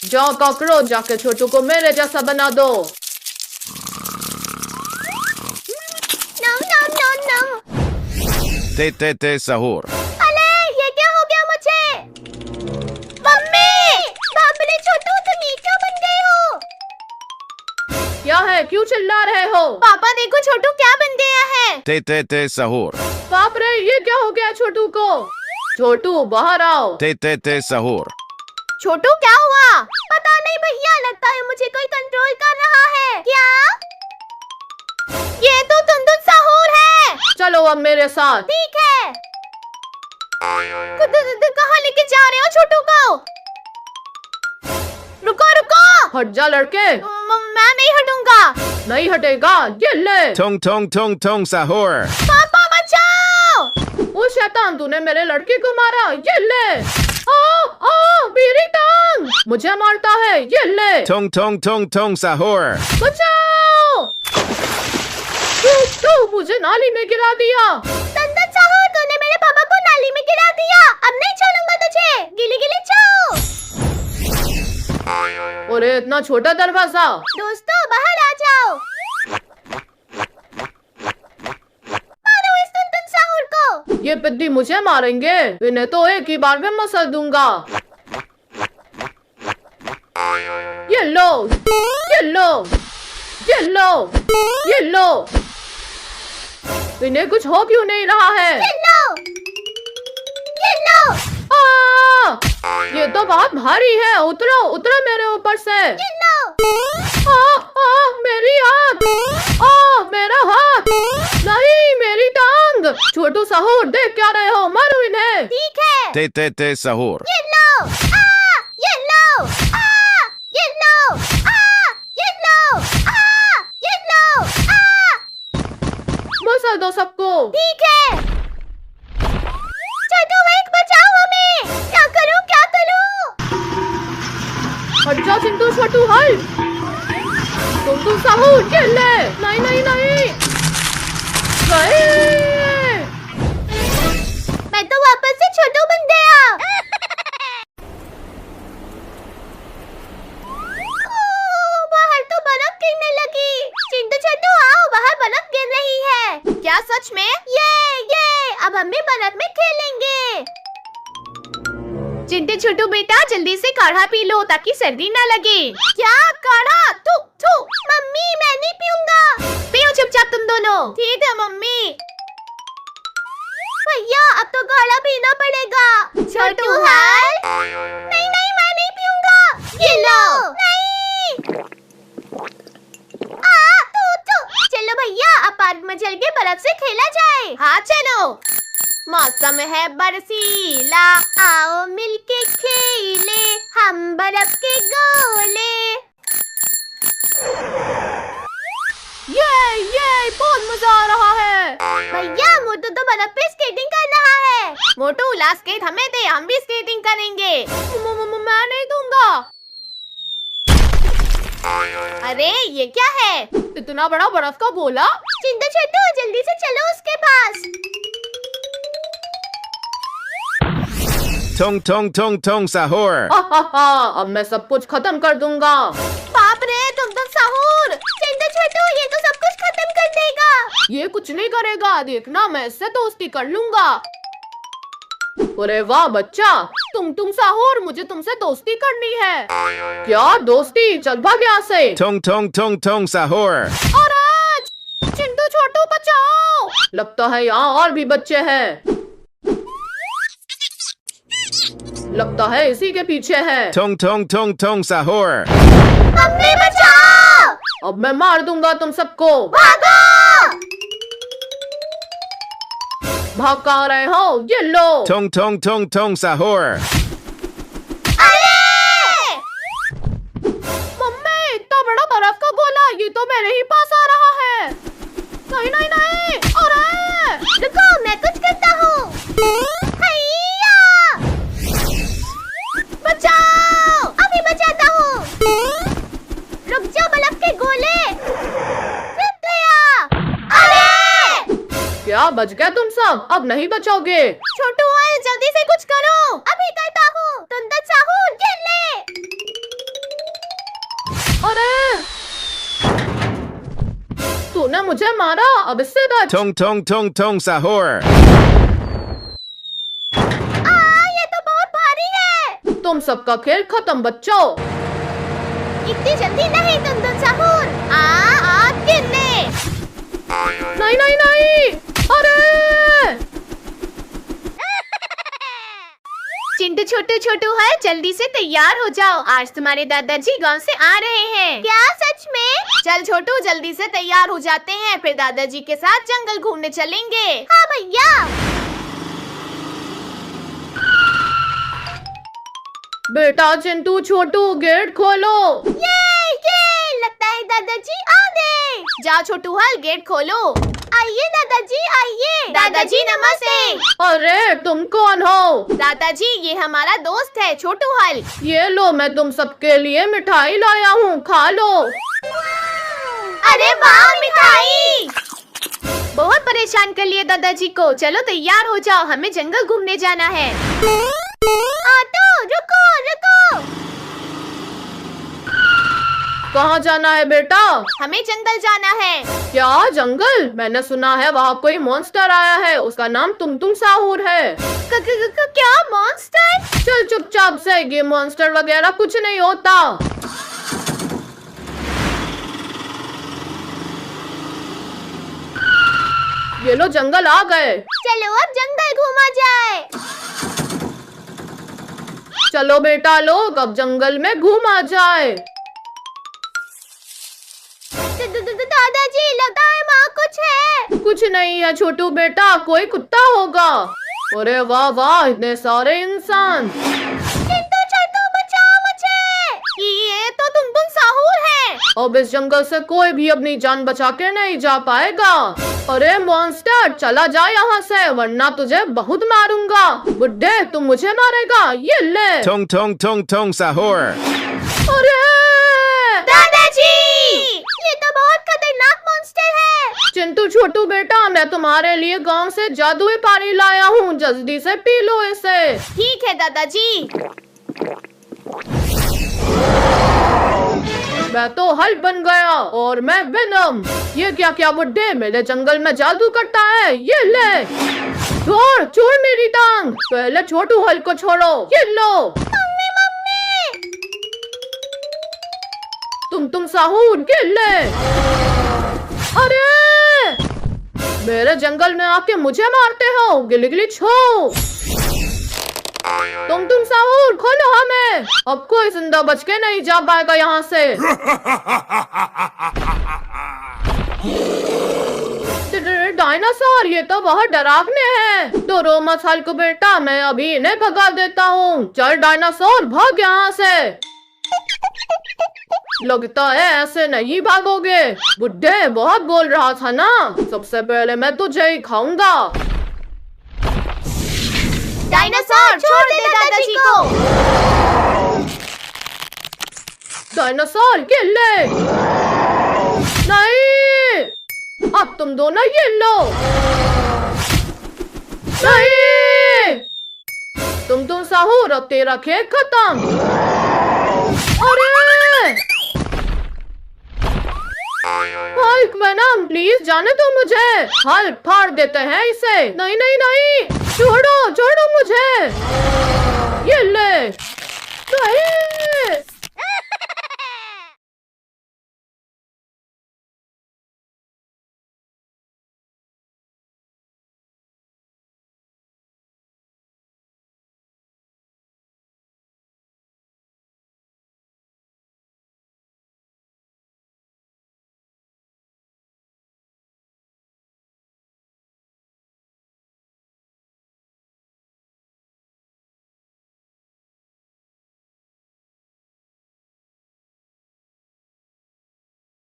जाओ कॉकरोच, जाके छोटू को मेरे जैसा बना दो। नम नम नम नम। ते सहूर। अरे ये क्या हो गया मुझे? मम्मी, बाप रे छोटू, तुम ये क्यों बन गए हो? क्या है, क्यों चिल्ला रहे हो? पापा देखो छोटू क्या बन गया है। ते सहूर। बाप रे, ये क्या हो गया छोटू को? छोटू बाहर आओ। ते सहूर। छोटू क्या हुआ? पता नहीं भैया, लगता है मुझे कोई कंट्रोल कर रहा है। क्या? ये तो तुंदुन सहूर है। चलो अब मेरे साथ। ठीक है। कहाँ लेके जा रहे हो छोटू को? रुको रुको। हट जा लड़के। मैं नहीं हटूंगा। नहीं हटेगा, ये ले। टोंग सहूर। पापा बचाओ। ओ शैतान, तूने मेरे लड़के को मारा, ये ले। मेरी टांग मुझे मारता है, ये ले। टोंग सहूर। बचाओ। तू मुझे नाली में गिरा दिया। तुंदुन सहूर, तूने मेरे पापा को नाली में गिरा दिया। अब नहीं छोड़ूंगा तुझे। गिली गिली चाओ। अरे इतना छोटा दरवाजा। दोस्तों बाहर आ जाओ। मारो इस तुंदुन सहूर को। ये पिद्दी मुझे मारेंगे, इन्हें तो एक ही बार में मसल दूंगा। ये लो, ये लो, ये लो, ये लो। इन्हें कुछ हो क्यों नहीं रहा है? ये लो, ये लो। ये तो बहुत भारी है, उतरो उतरो मेरे ऊपर से। ये लो। मेरी आँख, मेरा हाथ, नहीं मेरी टांग। छोटू सहूर, देख क्या रहे हो, मारो इन्हें। ठीक है। ते सहूर। ये लो। ये लो। ये लो। ये लो। ये लो। मसल दो सबको। ठीक है। छोटू वेक, बचाओ हमें। क्या करूं क्या करूं? हट जा चिंटू, छोटू हट। तुम सहूर, ये ले। नहीं नहीं नहीं, नहीं। मैं तो वापस से छोटू बन गया। बाहर तो बर्फ गिरने लगी। चिंटू छोटू आओ, बाहर बर्फ गिर रही है। क्या सच में? ये अब हम भी बर्फ में खेलेंगे। चिंटू छोटू बेटा, जल्दी से काढ़ा पी लो ताकि सर्दी ना लगे। क्या काढ़ा? थू थू। मम्मी मैं नहीं पीऊंगा। पियो चुपचाप तुम दोनों। ठीक है मम्मी। भैया अब तो काढ़ा पीना पड़ेगा। छोटू हाल। नहीं नहीं मैं नहीं पीऊंगा। ये लो। नहीं। तू। चलो भैया, अब पार्क में चल के बर्फ से खेला जाए। हाँ चलो। मौसम है बरसीला, आओ मिलके खेले हम बर्फ के गोले। ये बहुत मजा आ रहा है। भैया मोटू तो बर्फ पे स्केटिंग कर रहा है। मोटू लास्ट स्केट हमें दे, हम भी स्केटिंग करेंगे। मैं नहीं दूंगा। अरे ये क्या है? इतना बड़ा बर्फ का गोला। चिंटू छोटू जल्दी से चलो उसके पास। टोंग सहूर। अब मैं सब कुछ खत्म कर दूंगा। बाप रे, तुम तो सहूर। चिंटू छोटू ये तो सब कुछ खत्म कर देगा। ये कुछ नहीं करेगा, देखना मैं इससे दोस्ती कर लूंगा। अरे वाह बच्चा, तुम सहूर, मुझे तुमसे दोस्ती करनी है। क्या दोस्ती? चल भाग यहाँ से। टोंग सहूर। और आज चिंटू छोटू बचाओ। लगता है यहाँ और भी बच्चे हैं। लगता है इसी के पीछे है। टोंग सहूर। मम्मी बचाओ। अब मैं मार दूंगा तुम सबको। भागो। भाग कहाँ रहे हो? ये लो। टोंग सहूर। अरे मम्मी, इतना बड़ा बर्फ का गोला, ये तो मेरे ही पास आ रहा है। नहीं नहीं नहीं, अरे रुको, मैं कुछ करता हूँ। हैया। बचाओ, अभी बचाता हूँ। रुक जाओ बर्फ के गोले। रुक गया। अरे क्या बच गए तुम सब? अब नहीं बचोगे। छोटू जल्दी से कुछ करो। अभी करता हूँ। तुंदुन सहूर, ये ले। तूने मुझे मारा, अब इससे बच। Tong tong tong tong sahur. ये तो बहुत भारी है। तुम सबका खेल खत्म बच्चों। इतनी जल्दी नहीं तुम साहूर। गिरने। नहीं नहीं नहीं, अरे चिंटू छोटू छोटू है, जल्दी से तैयार हो जाओ, आज तुम्हारे दादाजी गांव से आ रहे हैं। क्या सच में? चल छोटू जल्दी से तैयार हो जाते हैं, फिर दादाजी के साथ जंगल घूमने चलेंगे। हाँ भैया। बेटा चिंटू छोटू गेट खोलो। ये लगता है दादाजी आ गए। जा छोटू हल गेट खोलो। आइए दादाजी आइए। दादाजी नमस्ते। अरे तुम कौन हो? दादाजी ये हमारा दोस्त है छोटू हल। ये लो, मैं तुम सबके लिए मिठाई लाया हूँ, खा लो। अरे वाह मिठाई। बहुत परेशान कर लिए दादाजी को, चलो तैयार हो जाओ, हमें जंगल घूमने जाना है। ऑटो रुको रुको। कहाँ जाना है बेटा? हमें जंगल जाना है। क्या जंगल? मैंने सुना है वहाँ कोई मॉन्स्टर आया है, उसका नाम तुम साहूर है। क्या मॉन्स्टर? चल चुपचाप से, ये मॉन्स्टर वगैरह कुछ नहीं होता। ये लो जंगल आ गए। चलो अब जंगल घूमा जाए। चलो बेटा लोग, अब जंगल में घूमा जाए। दादाजी लगता है वहाँ कुछ है। कुछ नहीं है छोटू बेटा, कोई कुत्ता होगा। अरे वाह वाह, इतने सारे इंसान। छोटू बचाओ मुझे। ये तो तुम साहूर है। अब इस जंगल से कोई भी अपनी जान बचा के नहीं जा पाएगा। अरे मॉन्स्टर चला जा यहाँ से, वरना तुझे बहुत मारूंगा। बुड्ढे तू मुझे मारेगा, ये ले। Tong tong tong tong sahur. अरे दादाजी ये तो बहुत खतरनाक मॉन्स्टर है। चिंटू छोटू बेटा, मैं तुम्हारे लिए गांव से जादुई पानी लाया हूँ, जल्दी से पी लो इसे। ठीक है दादाजी। मैं तो हल्क बन गया और मैं वेनम। ये क्या क्या बुड्ढे मेरे जंगल में जादू करता है, ये ले। छोड़ छोड़ मेरी टांग, पहले छोटू हल्क को छोड़ो, ये लो। तुम साहूर के ले। अरे मेरे जंगल में आके मुझे मारते हो, गिली गिली छो। तुम साहूर खोलो हमें, अब कोई जिंदा बच के नहीं जा पाएगा यहाँ से। डायनासोर, ये तो बहुत डरावने हैं। डरो मत हल्क बेटा, मैं अभी इन्हें भगा देता हूँ। चल डायनासोर भाग यहाँ से। लगता है ऐसे नहीं भागोगे। बुड्ढे बहुत बोल रहा था ना, सबसे पहले मैं तुझे ही खाऊंगा। डायनासोर छोड़ दे दादाजी को। डायनासोर ये ले। नहीं, अब तुम दोनों ये लो। नहीं, तुम साहूर, अब तेरा खेल खत्म। अरे हल्क वेनम प्लीज जाने दो मुझे, हल्क फाड़ देते हैं इसे। नहीं नहीं नहीं, छोड़ो छोड़ो मुझे, ये ले। नहीं